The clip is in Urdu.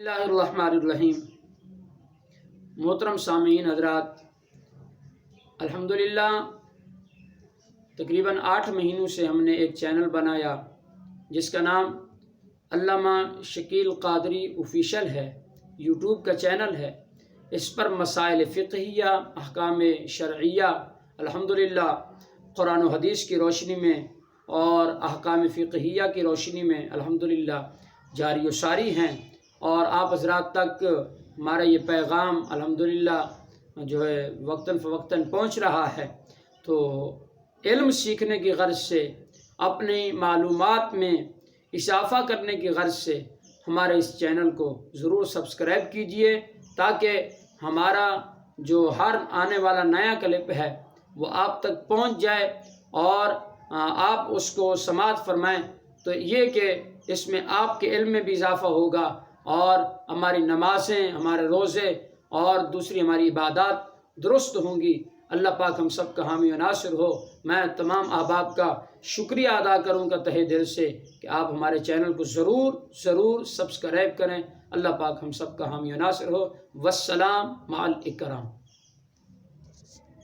اللہ الرحمن الرحیم۔ محترم سامعین حضرات، الحمدللہ تقریباً 8 مہینوں سے ہم نے ایک چینل بنایا جس کا نام علامہ شکیل قادری آفیشل ہے، یوٹیوب کا چینل ہے۔ اس پر مسائل فقہیہ، احکام شرعیہ الحمدللہ قرآن و حدیث کی روشنی میں اور احکام فقہیہ کی روشنی میں الحمدللہ جاری و ساری ہیں، اور آپ حضرات تک ہمارا یہ پیغام الحمدللہ جو ہے وقتاً فوقتاً پہنچ رہا ہے۔ تو علم سیکھنے کی غرض سے، اپنی معلومات میں اضافہ کرنے کی غرض سے ہمارے اس چینل کو ضرور سبسکرائب کیجئے، تاکہ ہمارا جو ہر آنے والا نیا کلپ ہے وہ آپ تک پہنچ جائے اور آپ اس کو سماعت فرمائیں، تو یہ کہ اس میں آپ کے علم میں بھی اضافہ ہوگا اور ہماری نمازیں، ہمارے روزے اور دوسری ہماری عبادات درست ہوں گی۔ اللہ پاک ہم سب کا حامی و ناصر ہو۔ میں تمام احباب کا شکریہ ادا کروں گا تہہ دل سے کہ آپ ہمارے چینل کو ضرور سبسکرائب کریں۔ اللہ پاک ہم سب کا حامی و ناصر ہو۔ والسلام مع الاکرام۔